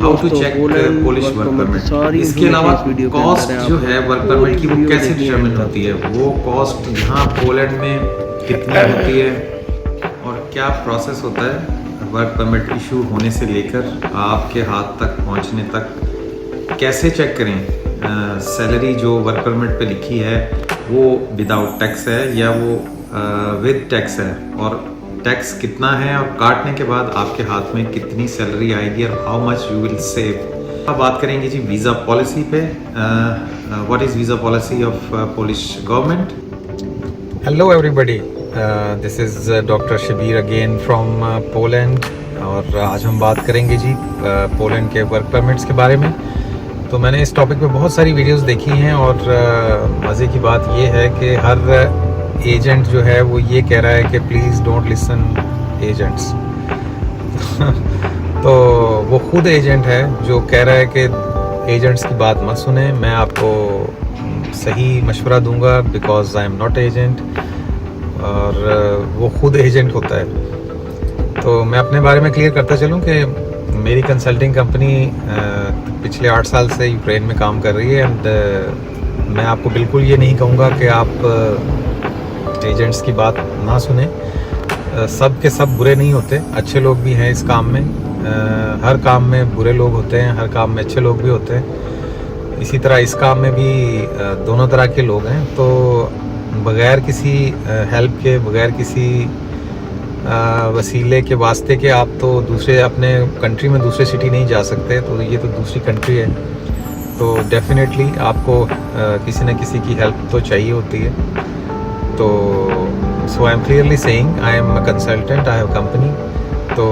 How to check Polish work permit. इसके अलावा cost जो है वर्क परमिट की वो कैसे डिटरमिन होती है, वो कॉस्ट यहाँ पोलैंड में कितनी होती है और क्या प्रोसेस होता है वर्क परमिट इशू होने से लेकर आपके हाथ तक पहुँचने तक। कैसे चेक करें सैलरी जो वर्क परमिट पे लिखी है वो विदाउट टैक्स है या वो विद टैक्स है, और टैक्स कितना है और काटने के बाद आपके हाथ में कितनी सैलरी आएगी और how much you will save. अब बात करेंगे जी वीज़ा पॉलिसी पे। What is visa policy of Polish government. Hello everybody, this is doctor Shabir again from Poland, और आज हम बात करेंगे जी पोलैंड के वर्क परमिट्स के बारे में। तो मैंने इस टॉपिक पे बहुत सारी वीडियोस देखी हैं और मज़े की बात ये है कि हर एजेंट जो है वो ये कह रहा है कि प्लीज़ डोंट लिसन एजेंट्स। तो वो खुद एजेंट है जो कह रहा है कि एजेंट्स की बात मत सुने, मैं आपको सही मशवरा दूंगा because I am not agent, और वो खुद एजेंट होता है। तो मैं अपने बारे में क्लियर करता चलूँ कि मेरी कंसल्टिंग कंपनी पिछले 8 साल से यूक्रेन में काम कर रही है, एंड मैं आपको बिल्कुल ये नहीं कहूँगा कि आप एजेंट्स की बात ना सुने। सब के सब बुरे नहीं होते, अच्छे लोग भी हैं इस काम में। हर काम में बुरे लोग होते हैं, हर काम में अच्छे लोग भी होते हैं। इसी तरह इस काम में भी दोनों तरह के लोग हैं। तो बग़ैर किसी हेल्प के, बग़ैर किसी वसीले के वास्ते के आप तो दूसरे अपने कंट्री में दूसरे सिटी नहीं जा सकते। तो ये तो दूसरी कंट्री है, तो डेफिनेटली आपको किसी न किसी की हेल्प तो चाहिए होती है। तो so I am clearly saying I am a consultant, I have company. तो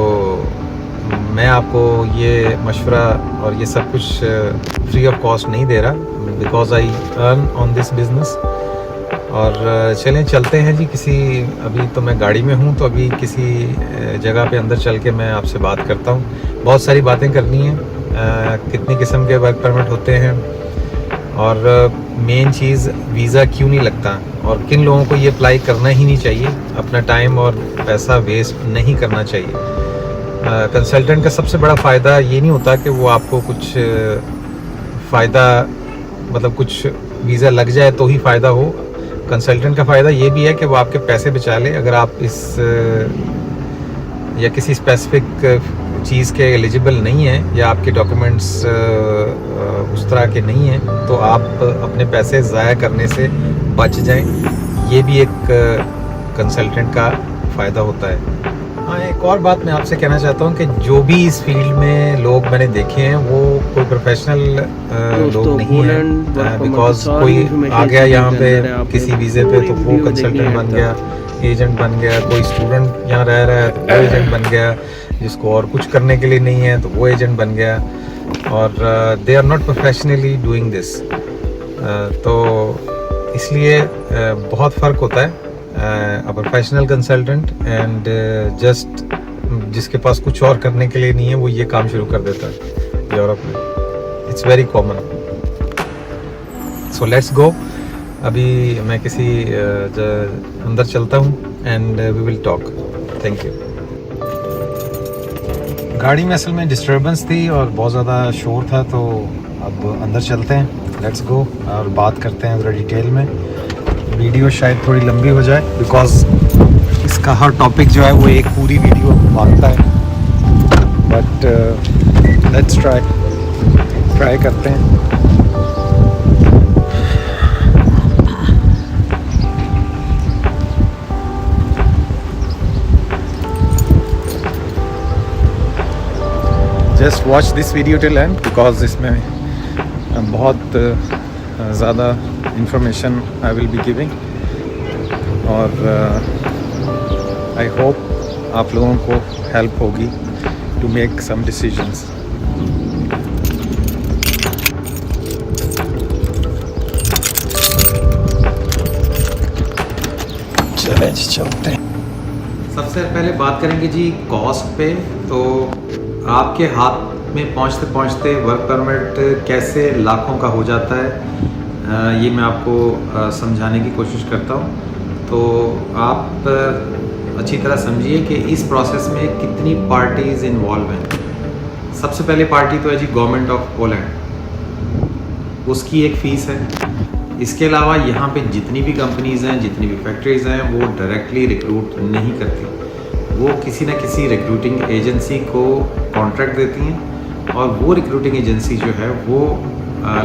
मैं आपको ये मशवरा और ये सब कुछ फ्री ऑफ कॉस्ट नहीं दे रहा, because I earn on this business. और चलें चलते हैं जी किसी, अभी तो मैं गाड़ी में हूँ, तो अभी किसी जगह पे अंदर चल के मैं आपसे बात करता हूँ। बहुत सारी बातें करनी है, कितनी किस्म के वर्क परमिट होते हैं, और मेन चीज़ वीज़ा क्यों नहीं लगता, और किन लोगों को ये अप्लाई करना ही नहीं चाहिए। अपना टाइम और पैसा वेस्ट नहीं करना चाहिए। कंसल्टेंट का सबसे बड़ा फ़ायदा ये नहीं होता कि वो आपको कुछ फ़ायदा, मतलब कुछ वीज़ा लग जाए तो ही फ़ायदा हो। कंसल्टेंट का फ़ायदा ये भी है कि वो आपके पैसे बचा ले। अगर आप इस या किसी स्पेसिफिक चीज़ के एलिजिबल नहीं है या आपके डॉक्यूमेंट्स उस तरह के नहीं हैं, तो आप अपने पैसे ज़ाया करने से बच जाएं। ये भी एक कंसल्टेंट का फ़ायदा होता है। हाँ, एक और बात मैं आपसे कहना चाहता हूँ कि जो भी इस फील्ड में लोग मैंने देखे हैं वो कोई प्रोफेशनल लोग नहीं हैं। बिकॉज कोई आ गया यहाँ पे किसी वीज़े पे तो वो कंसल्टेंट बन गया, एजेंट बन गया। कोई स्टूडेंट यहाँ रह रहा है तो वो एजेंट बन गया, जिसको और कुछ करने के लिए नहीं है तो वो एजेंट बन गया, और they are not professionally doing this. तो इसलिए बहुत फ़र्क होता है a professional consultant and just जिसके पास कुछ और करने के लिए नहीं है, वो ये काम शुरू कर देता है यूरोप में। It's very common. So let's go. अभी मैं किसी अंदर चलता हूँ and we will talk. Thank you. गाड़ी में असल में डिस्टर्बेंस थी और बहुत ज़्यादा शोर था, तो अब अंदर चलते हैं। लेट्स गो और बात करते हैं ज़रा डिटेल में। वीडियो शायद थोड़ी लंबी हो जाए बिकॉज इसका हर टॉपिक जो है वो एक पूरी वीडियो मांगता है, बट लेट्स ट्राई करते हैं। Just watch this video till and, because इसमें बहुत ज़्यादा information I will be giving, और आई होप आप लोगों को हेल्प होगी टू मेक सम डिसीजंस। चलें चलते हैं। सबसे पहले बात करेंगे जी कॉस्ट पे। तो आपके हाथ में पहुंचते पहुंचते वर्क परमिट कैसे लाखों का हो जाता है, ये मैं आपको समझाने की कोशिश करता हूँ। तो आप अच्छी तरह समझिए कि इस प्रोसेस में कितनी पार्टीज़ इन्वॉल्व हैं। सबसे पहले पार्टी तो है जी गवर्नमेंट ऑफ पोलैंड, उसकी एक फ़ीस है। इसके अलावा यहाँ पे जितनी भी कंपनीज़ हैं, जितनी भी फैक्ट्रीज़ हैं, वो डायरेक्टली रिक्रूट नहीं करती, वो किसी न किसी रिक्रूटिंग एजेंसी को कॉन्ट्रैक्ट देती हैं और वो रिक्रूटिंग एजेंसी जो है वो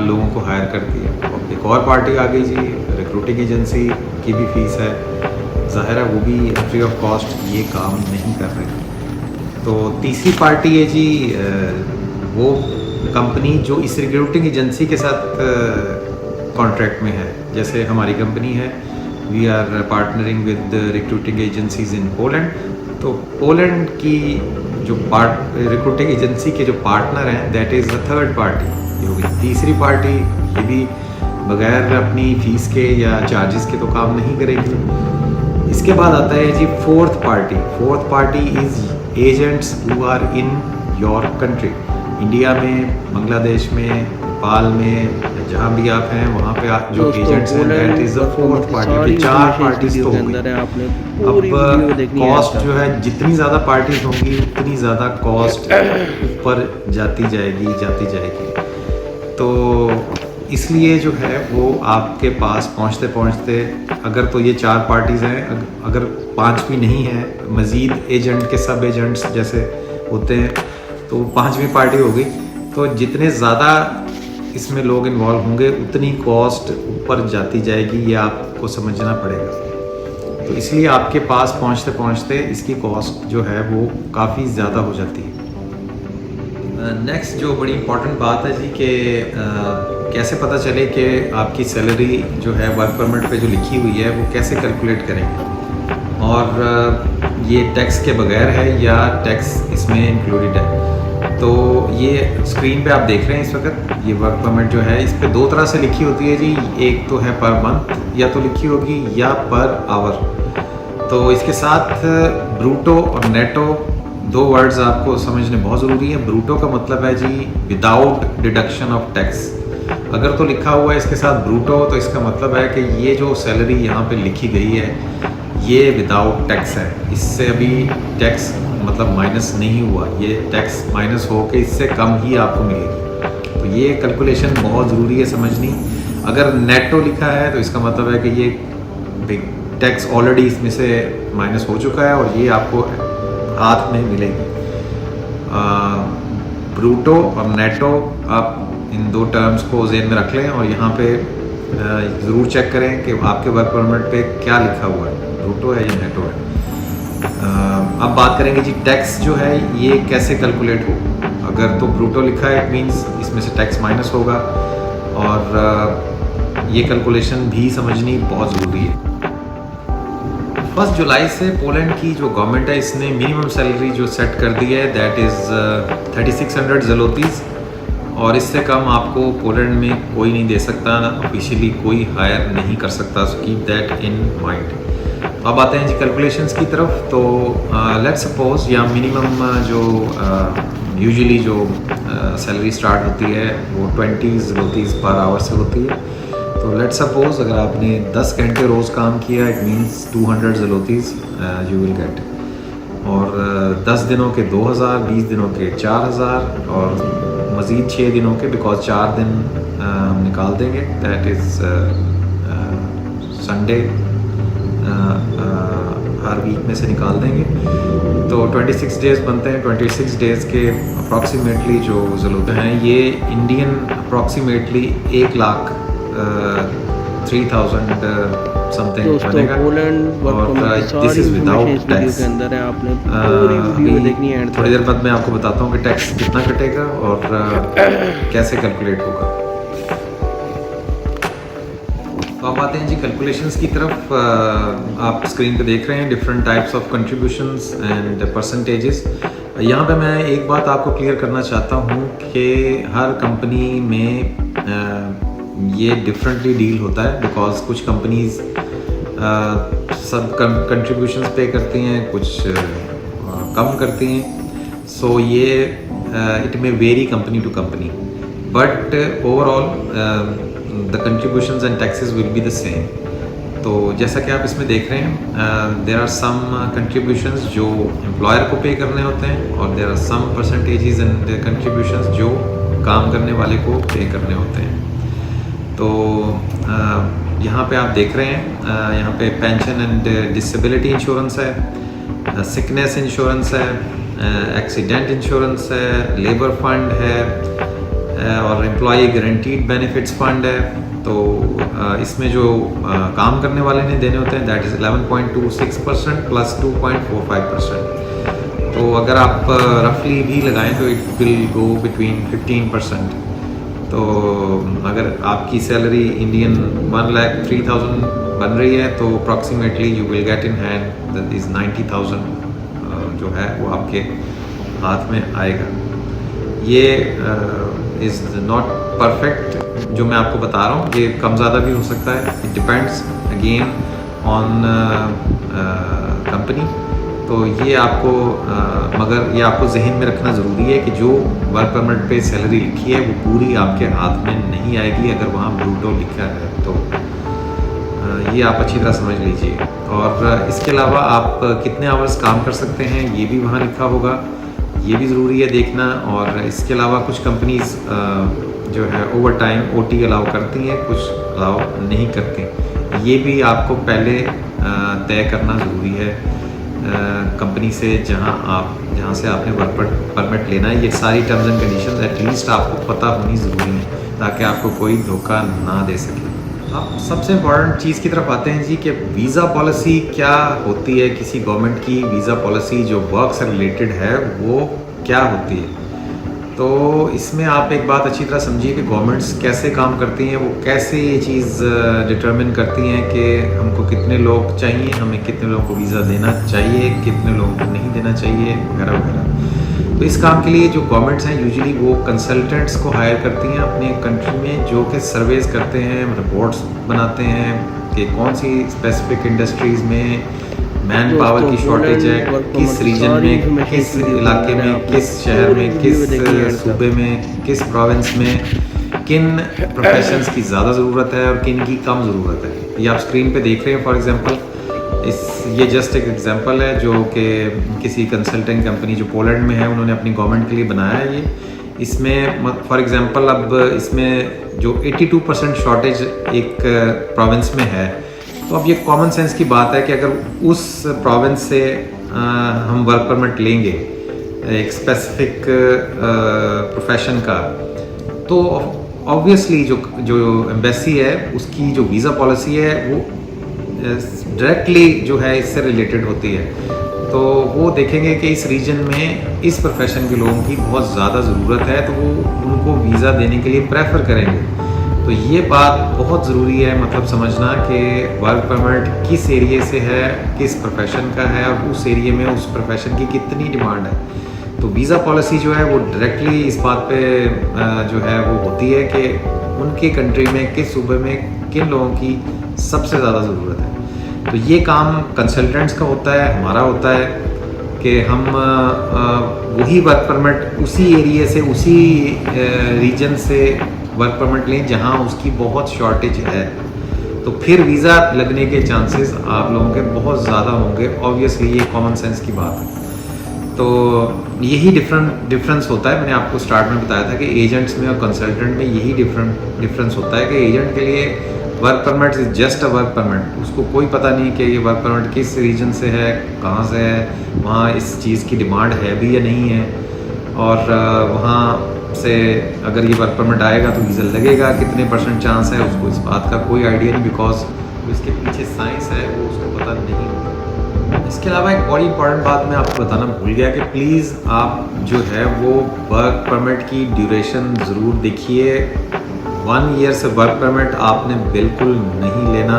लोगों को हायर करती है। और एक और पार्टी आ गई जी, रिक्रूटिंग एजेंसी की भी फ़ीस है, ज़ाहिर है वो भी फ्री ऑफ कॉस्ट ये काम नहीं कर रहे। तो तीसरी पार्टी है जी वो कंपनी जो इस रिक्रूटिंग एजेंसी के साथ कॉन्ट्रैक्ट में है। जैसे हमारी कंपनी है, we are partnering with recruiting agencies in Poland. तो पोलैंड की जो रिक्रूटिंग एजेंसी के जो पार्टनर हैं, that is the third party, ये होगी तीसरी पार्टी। ये भी बगैर अपनी फ़ीस के या चार्जेस के तो काम नहीं करेगी। इसके बाद आता है जी fourth party. Fourth party is agents who are in your country, India में, बांग्लादेश में, नेपाल में, जहाँ भी आप हैं वहाँ पे आप जो एजेंट्स हैं, that is the fourth party. चार पार्टीज तो होंगी। अब कॉस्ट जो है, जितनी ज़्यादा पार्टीज होंगी उतनी ज़्यादा कॉस्ट ऊपर जाती जाएगी। तो इसलिए जो है वो आपके पास पहुँचते पहुँचते, अगर तो ये चार पार्टीज़ हैं, अगर पांच भी नहीं है, मज़ीद एजेंट के सब एजेंट्स जैसे होते हैं, तो पांचवी पार्टी हो गई। तो जितने ज़्यादा इसमें लोग इन्वॉल्व होंगे उतनी कॉस्ट ऊपर जाती जाएगी, ये आपको समझना पड़ेगा। तो इसलिए आपके पास पहुंचते पहुंचते इसकी कॉस्ट जो है वो काफ़ी ज़्यादा हो जाती है। नेक्स्ट जो बड़ी इम्पॉर्टेंट बात है जी कि कैसे पता चले कि आपकी सैलरी जो है वर्क परमिट पे जो लिखी हुई है वो कैसे कैलकुलेट करेंगे, और ये टैक्स के बगैर है या टैक्स इसमें इंक्लूडेड है। तो ये स्क्रीन पे आप देख रहे हैं इस वक्त, ये वर्क परमिट जो है इस पे दो तरह से लिखी होती है जी। एक तो है पर मंथ, या तो लिखी होगी, या पर आवर। तो इसके साथ ब्रूटो और नेटो दो वर्ड्स आपको समझने बहुत ज़रूरी है। ब्रूटो का मतलब है जी विदाउट डिडक्शन ऑफ टैक्स। अगर तो लिखा हुआ है इसके साथ ब्रूटो, तो इसका मतलब है कि ये जो सैलरी यहाँ पे लिखी गई है ये विदाउट टैक्स है, इससे अभी टैक्स मतलब माइनस नहीं हुआ, ये टैक्स माइनस हो के इससे कम ही आपको मिलेगी। तो ये कैलकुलेशन बहुत ज़रूरी है समझनी। अगर नेटो लिखा है तो इसका मतलब है कि ये टैक्स ऑलरेडी इसमें से माइनस हो चुका है और ये आपको हाथ में मिलेगी। ब्रूटो और नेटो, आप इन दो टर्म्स को ज़हन में रख लें और यहाँ पे ज़रूर चेक करें कि आपके वर्क परमिट पे क्या लिखा हुआ है, ब्रूटो है या नेटो है। अब बात करेंगे जी टैक्स जो है ये कैसे कैलकुलेट हो। अगर तो ब्रूटो लिखा है, इट मीन्स इसमें से टैक्स माइनस होगा, और ये कैलकुलेशन भी समझनी बहुत ज़रूरी है। 1 जुलाई से पोलैंड की जो गवर्नमेंट है इसने मिनिमम सैलरी जो सेट कर दी है, दैट इज़ 3600 ज़लोतीज़, और इससे कम आपको पोलैंड में कोई नहीं दे सकता, ऑफिशियली कोई हायर नहीं कर सकता। So keep that in mind. अब आते हैं जी कैलकुलेशंस की तरफ। तो लेट्स सपोज या मिनिमम जो यूजुअली जो सैलरी स्टार्ट होती है वो 20 ज़लोतीज़ पर आवर से होती है। तो लेट्स सपोज अगर आपने 10 घंटे रोज़ काम किया, it means 200 zlotys you will get, और 10 दिनों के 2000, 20 दिनों के 4000, और मज़ीद 6 दिनों के, बिकॉज 4 दिन हम निकाल देंगे, दैट इज़ संडे हर वीक में से निकाल देंगे। तो 26 डेज़ बनते हैं। 26 डेज़ के अप्रॉक्सीमेटली जो ज़लोती हैं ये इंडियन अप्रॉक्सीमेटली 1,03,000 समथिंग बनेगा, और दिस इज़ विदाउट टैक्स। थोड़ी देर बाद मैं आपको बताता हूँ कि टैक्स कितना कटेगा और कैसे कैलकुलेट होगा। तो आप आते हैं जी कैलकुलेशंस की तरफ। आप स्क्रीन पे देख रहे हैं different types of contributions and percentages. यहाँ पे मैं एक बात आपको क्लियर करना चाहता हूँ कि हर कंपनी में ये डिफरेंटली डील होता है, बिकॉज कुछ कंपनीज सब कंट्रीब्यूशंस पे करती हैं, कुछ कम करती हैं। सो ये it may very company to company, but overall the contributions and taxes will be the same. तो जैसा कि आप इसमें देख रहे हैं, देयर आर सम कंट्रीब्यूशंस जो एम्प्लॉयर को पे करने होते हैं और there are some percentages and contributions जो काम करने वाले को पे करने होते हैं। तो यहाँ पे आप देख रहे हैं, यहाँ पे पेंशन एंड डिसेबिलिटी इंश्योरेंस है, सिकनेस इंश्योरेंस है, एक्सीडेंट इंश्योरेंस है, लेबर फंड है और एम्प्लॉई गारंटीड बेनिफिट्स फंड है। तो इसमें जो काम करने वाले ने देने होते हैं दैट इज़ 11.26% प्लस 2.45%। तो अगर आप रफली भी लगाएं तो इट विल गो बिटवीन 15%। तो अगर आपकी सैलरी इंडियन 1,03,000 बन रही है तो approximately you will get in hand that is 90,000 जो है वो आपके हाथ में आएगा। ये इज़ नॉट परफेक्ट जो मैं आपको बता रहा हूँ, ये कम ज़्यादा भी हो सकता है, it depends again on company. तो ये आपको मगर ये आपको जहन में रखना ज़रूरी है कि जो वर्क परमिट पे सैलरी लिखी है वो पूरी आपके हाथ में नहीं आएगी अगर वहाँ ब्रूटो लिखा है। तो ये आप अच्छी तरह समझ लीजिए। और इसके अलावा आप कितने आवर्स काम कर सकते हैं ये भी वहाँ लिखा होगा, ये भी ज़रूरी है देखना। और इसके अलावा कुछ कंपनीज़ जो है ओवर टाइम OT अलाउ करती हैं, कुछ अलाउ नहीं करती। ये भी आपको पहले तय करना ज़रूरी है कंपनी से जहाँ से आपने वर्क परमिट लेना है। ये सारी टर्म्स एंड कंडीशंस एटलीस्ट आपको पता होनी ज़रूरी है ताकि आपको कोई धोखा ना दे सके। अब सबसे इम्पॉर्टेंट चीज़ की तरफ आते हैं जी कि वीज़ा पॉलिसी क्या होती है। किसी गवर्नमेंट की वीज़ा पॉलिसी जो वर्क से रिलेटेड है वो क्या होती है। तो इसमें आप एक बात अच्छी तरह समझिए कि गवर्नमेंट्स कैसे काम करती हैं, वो कैसे ये चीज़ डिटरमिन करती हैं कि हमको कितने लोग चाहिए, हमें कितने लोगों को वीज़ा देना चाहिए, कितने लोगों को नहीं देना चाहिए वगैरह वगैरह। तो इस काम के लिए जो गवर्नमेंट्स हैं यूजुअली वो कंसल्टेंट्स को हायर करती हैं अपने कंट्री में, जो कि सर्वेज करते हैं, रिपोर्ट्स बनाते हैं कि कौन सी स्पेसिफिक इंडस्ट्रीज़ में मैन पावर की शॉर्टेज है, किस रीजन में, किस इलाके में, किस शहर में, किस सूबे में, किस प्रोविंस में किन प्रोफेशंस की ज़्यादा ज़रूरत है और किन की कम ज़रूरत है। ये आप स्क्रीन पे देख रहे हैं फॉर एग्जांपल। ये जस्ट एक एग्जांपल है जो कि किसी कंसल्टिंग कंपनी जो पोलैंड में है उन्होंने अपनी गवर्नमेंट के लिए बनाया है। ये इसमें फॉर एग्जांपल अब इसमें जो 82% शॉर्टेज एक प्रोविंस में है, तो अब ये कॉमन सेंस की बात है कि अगर उस प्रोविंस से हम वर्क परमिट लेंगे एक स्पेसिफिक प्रोफेशन का, तो ऑब्वियसली जो एम्बेसी है उसकी जो वीज़ा पॉलिसी है वो डायरेक्टली जो है इससे रिलेटेड होती है। तो वो देखेंगे कि इस रीजन में इस प्रोफेशन के लोगों की बहुत ज़्यादा ज़रूरत है तो वो उनको वीज़ा देने के लिए प्रेफर करेंगे। तो ये बात बहुत ज़रूरी है मतलब समझना कि वर्क परमिट किस एरिया से है, किस प्रोफेशन का है और उस एरिया में उस प्रोफेशन की कितनी डिमांड है। तो वीज़ा पॉलिसी जो है वो डायरेक्टली इस बात पे जो है वो होती है कि उनके कंट्री में किस सूबे में किन लोगों की सबसे ज़्यादा ज़रूरत है। तो ये काम कंसल्टेंट्स का होता है, हमारा होता है कि हम वही वर्क परमिट उसी एरिया से, उसी रीजन से वर्क परमिट लें जहां उसकी बहुत शॉर्टेज है। तो फिर वीज़ा लगने के चांसेस आप लोगों के बहुत ज़्यादा होंगे। ऑब्वियसली ये कॉमन सेंस की बात है। तो यही डिफरेंस होता है। मैंने आपको स्टार्ट में बताया था कि एजेंट्स में और कंसल्टेंट में यही डिफरेंस होता है कि एजेंट के लिए work permit is just a work permit. उसको कोई पता नहीं कि ये वर्क परमिट किस रीजन से है, कहाँ से है, वहाँ इस चीज़ की डिमांड है भी या नहीं है, और वहाँ से अगर ये वर्क परमिट आएगा तो वीज़ा लगेगा, कितने % चांस है, उसको इस बात का कोई आइडिया नहीं, बिकॉज इसके पीछे साइंस है वो उसको पता नहीं होता। इसके अलावा एक बड़ी इंपॉर्टेंट बात मैं आपको बताना भूल गया कि प्लीज़ आप जो है वो वर्क परमिट की ड्यूरेशन ज़रूर देखिए। 1 ईयर से वर्क परमिट आपने बिल्कुल नहीं लेना,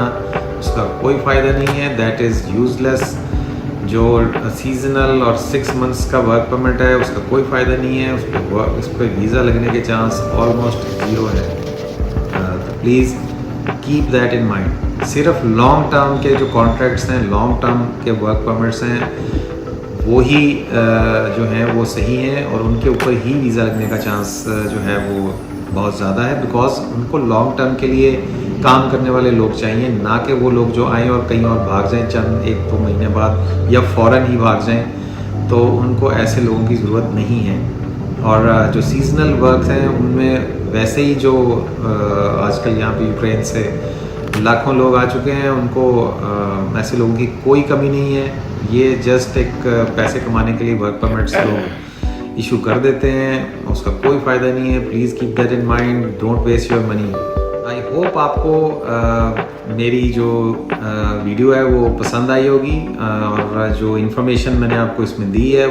उसका कोई फ़ायदा नहीं है, दैट इज़ यूज़लेस। जो सीजनल और 6 मंथ्स का वर्क परमिट है उसका कोई फ़ायदा नहीं है, उस पर वीज़ा लगने के चांस ऑलमोस्ट 0 है। तो please keep that in mind. सिर्फ लॉन्ग टर्म के जो कॉन्ट्रैक्ट्स हैं, लॉन्ग टर्म के वर्क परमिट्स हैं, वो ही जो हैं वो सही हैं और उनके ऊपर ही वीज़ा लगने का चांस जो है वो बहुत ज़्यादा है, बिकॉज उनको लॉन्ग टर्म के लिए काम करने वाले लोग चाहिए, ना कि वो लोग जो आएँ और कहीं और भाग जाएं चंद 1-2 महीने बाद या फ़ौरन ही भाग जाएं। तो उनको ऐसे लोगों की ज़रूरत नहीं है। और जो सीजनल वर्क हैं उनमें वैसे ही जो आजकल यहाँ पे यूक्रेन से लाखों लोग आ चुके हैं, उनको ऐसे लोगों की कोई कमी नहीं है। ये जस्ट एक पैसे कमाने के लिए वर्क परमिट्स लोग इशू कर देते हैं, उसका कोई फ़ायदा नहीं है। Please keep that in mind, don't waste your money. I hope आपको मेरी जो वीडियो है वो पसंद आई होगी, और जो इन्फॉर्मेशन मैंने आपको इसमें दी है